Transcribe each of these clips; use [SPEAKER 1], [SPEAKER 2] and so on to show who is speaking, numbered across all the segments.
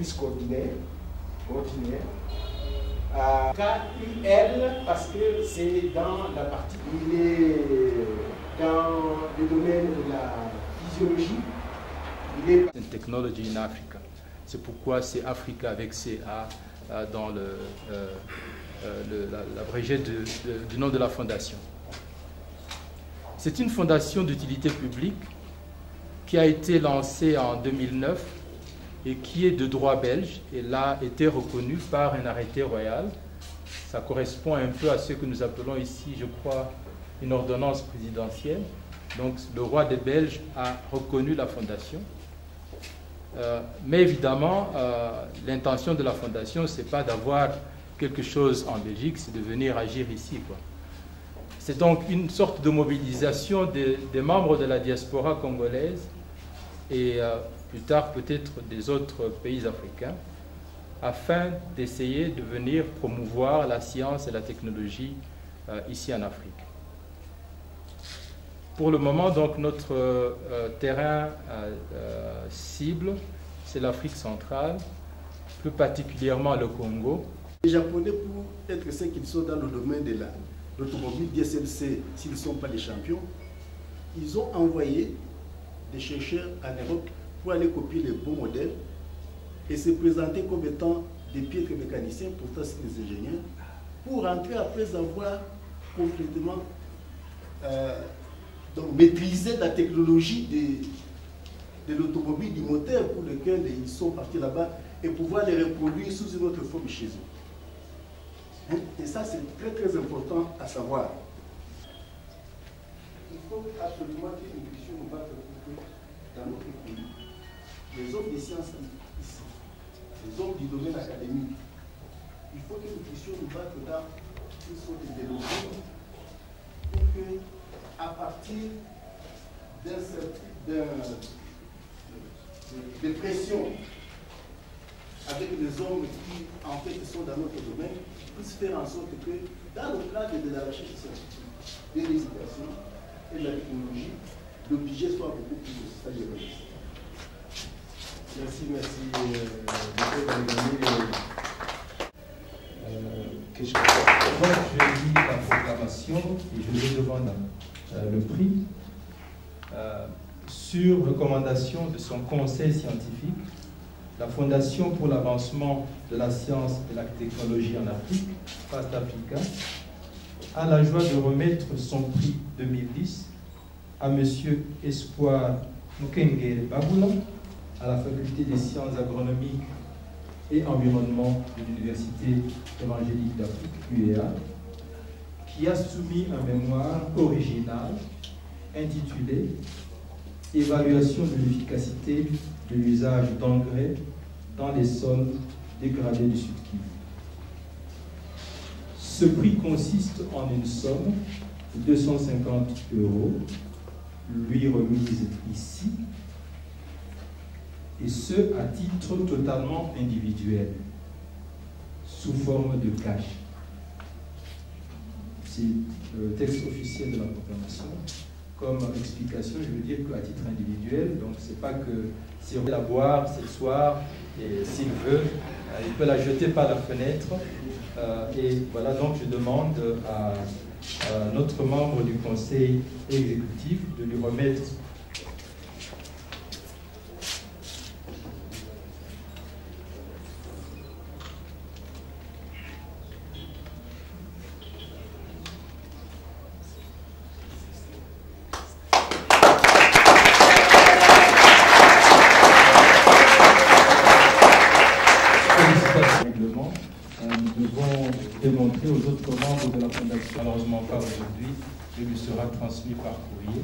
[SPEAKER 1] service coordinaire. KUL parce que c'est dans la partie, il est dans le domaine de la physiologie. Il est
[SPEAKER 2] Technology in Africa. C'est pourquoi c'est Africa avec CA dans l'abrégé du nom de la fondation. C'est une fondation d'utilité publique qui a été lancée en 2009 et qui est de droit belge et l'a été reconnue par un arrêté royal. Ça correspond un peu à ce que nous appelons ici, je crois, une ordonnance présidentielle. Donc le roi des Belges a reconnu la fondation. Mais évidemment, l'intention de la fondation, ce n'est pas d'avoir quelque chose en Belgique, c'est de venir agir ici, quoi. C'est donc une sorte de mobilisation des membres de la diaspora congolaise et plus tard peut-être des autres pays africains, afin d'essayer de venir promouvoir la science et la technologie ici en Afrique. Pour le moment, donc, notre terrain cible, c'est l'Afrique centrale, plus particulièrement le Congo.
[SPEAKER 3] Les Japonais, pour être ceux qui sont dans le domaine de l'automobile DSLC, s'ils ne sont pas les champions, ils ont envoyé des chercheurs en Europe pour aller copier les bons modèles et se présenter comme étant des piètres mécaniciens, pourtant c'est des ingénieurs, pour rentrer après avoir complètement donc maîtriser la technologie de l'automobile, du moteur pour lequel ils sont partis là-bas et pouvoir les reproduire sous une autre forme chez eux. Et ça, c'est très très important à savoir. Il faut absolument que nous puissions nous battre dans notre pays. Les hommes des sciences ici, les hommes du domaine académique, il faut que nous puissions nous battre dans une sorte de développement pour que, à partir de pression avec les hommes qui en fait sont dans notre domaine, puissent faire en sorte que dans le cadre de la recherche scientifique, de l'éducation et de la technologie, le budget soit beaucoup plus stable.
[SPEAKER 1] Merci.
[SPEAKER 2] Donc, je lis la proclamation et je lui demande le prix sur recommandation de son conseil scientifique. La Fondation pour l'avancement de la science et la technologie en Afrique, FAST Africa, a la joie de remettre son prix 2010 à M. Espoir Mukengere Bagula, à la Faculté des sciences agronomiques et environnement de l'Université évangélique d'Afrique, UEA, qui a soumis un mémoire original intitulé « Évaluation de l'efficacité de l'usage d'engrais dans les sols dégradés du Sud-Kivu ». Ce prix consiste en une somme de 250 €, lui remise ici, et ce à titre totalement individuel, sous forme de cash. C'est le texte officiel de la proclamation. Comme explication, je veux dire qu'à titre individuel, donc c'est pas que si on veut la boire, c'est le soir, et s'il veut, il peut la jeter par la fenêtre. Et voilà, donc je demande à notre membre du conseil exécutif de lui remettre nous devons démontrer aux autres membres de la Fondation, malheureusement pas aujourd'hui, il lui sera transmis par courrier.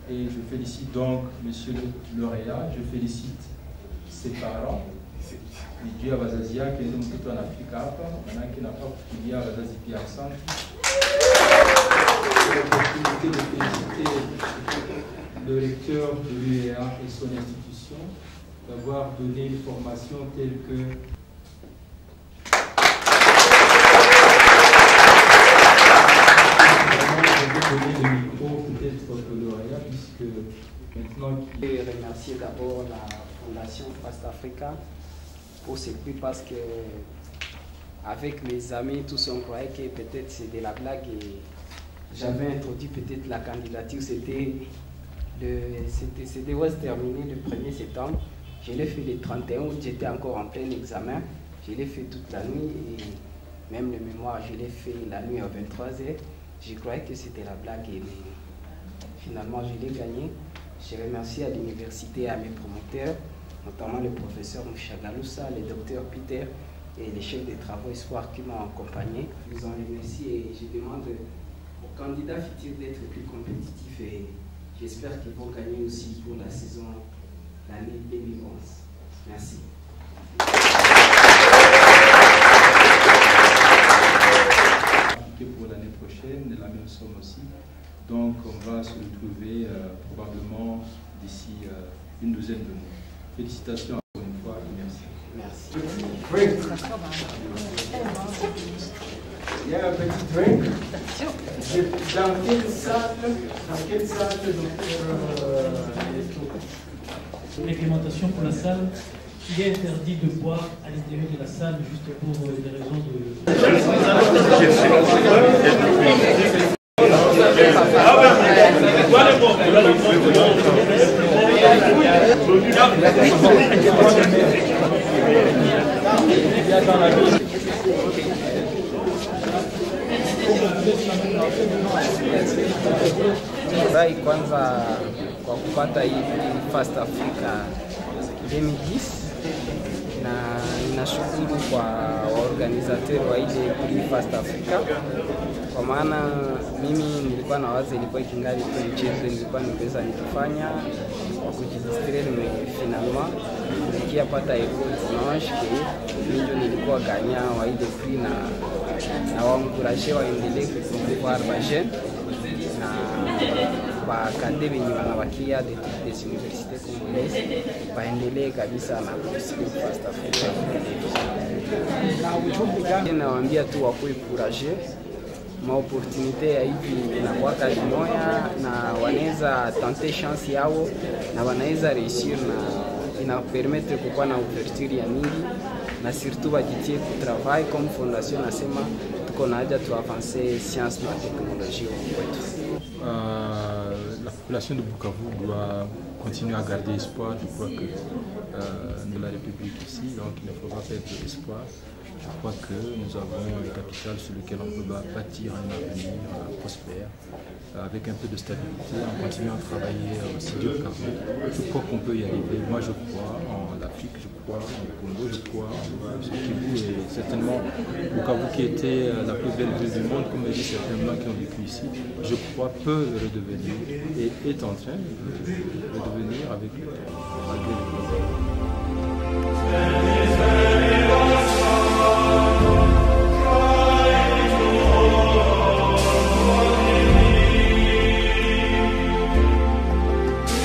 [SPEAKER 2] Et je félicite donc M. le lauréat, je félicite ses parents. Dieu Abazazia, qui est un petit peu en Afrique, maintenant qui n'a pas fini à Abazazi Piarsan. L'opportunité de féliciter le recteur de l'UEA et son institution d'avoir donné une formation telle que donner le micro peut-être au lauréat, puisque maintenant...
[SPEAKER 4] Je vais remercier d'abord la Fondation Fast Africa pour ce prix parce que avec mes amis, tous on croyait que peut-être c'est de la blague et j'avais introduit peut-être la candidature, c'était devait se terminer le 1er septembre. Je l'ai fait le 31 août, j'étais encore en plein examen, je l'ai fait toute la nuit et même le mémoire, je l'ai fait la nuit à 23h. Je croyais que c'était la blague, mais finalement je l'ai gagné. Je remercie à l'université et à mes promoteurs, notamment le professeur Mouchagaloussa, le docteur Peter et les chefs des travaux espoirs qui m'ont accompagné. Je vous en remercie et je demande aux candidats futurs d'être plus compétitifs et j'espère qu'ils vont gagner aussi pour la saison, l'année 2011. Merci.
[SPEAKER 2] Pour l'année prochaine, la même somme aussi. Donc on va se retrouver probablement d'ici une douzaine de mois. Félicitations encore une fois et merci.
[SPEAKER 4] Merci.
[SPEAKER 1] Drink. Il y a un petit drink. Dans quelle salle
[SPEAKER 5] Réglementation pour la salle. Il est interdit de boire à l'intérieur de la salle juste pour des raisons de...
[SPEAKER 4] Furahi kwanza kwa kupata hii Fast Africa 2010 na ninashukuru kwa waorganizateur wa ile Fast Africa kwa maana mimi nilikuwa na wazo ilikuwa ikingali tu mchezo, nilikuwa niweza nikifanya kwa kujidistraire finalement nikiapata école dimanche que ndio nilikuwa ganya wa ile prix na waencourager waendelee kupromouvoir ba jeunes na bakade benye wanabakia de toutes les universités congolaises baendelee kabisa na kusikia Fast Africa. Nawaambia tu wakuwe courageux, maopportunité ya hivi inakuwaka limoya na wanaweza tenter chance yao na wanaweza réussir na inapermettre kukuwa na ouverture ya mingi na surtout bajitie ku travail comme fondation nasema tuko na haja tu avancer science na technologie kwetu.
[SPEAKER 2] La population de Bukavu doit continuer à garder espoir. Je crois que de la République ici, donc il ne faut pas perdre l'espoir. Je crois que nous avons un capital sur lequel on peut bâtir un avenir prospère, avec un peu de stabilité, en continuant à travailler aussi dur qu'avant. Je crois qu'on peut y arriver. Moi, je crois en l'Afrique, je crois en Congo, je crois en ce Kivu et certainement Bukavu qui était la plus belle ville du monde, comme le disent certains blancs qui ont vécu ici, je crois peut le redevenir et est en train de redevenir avec le temps, malgré les problèmes.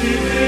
[SPEAKER 6] Yeah.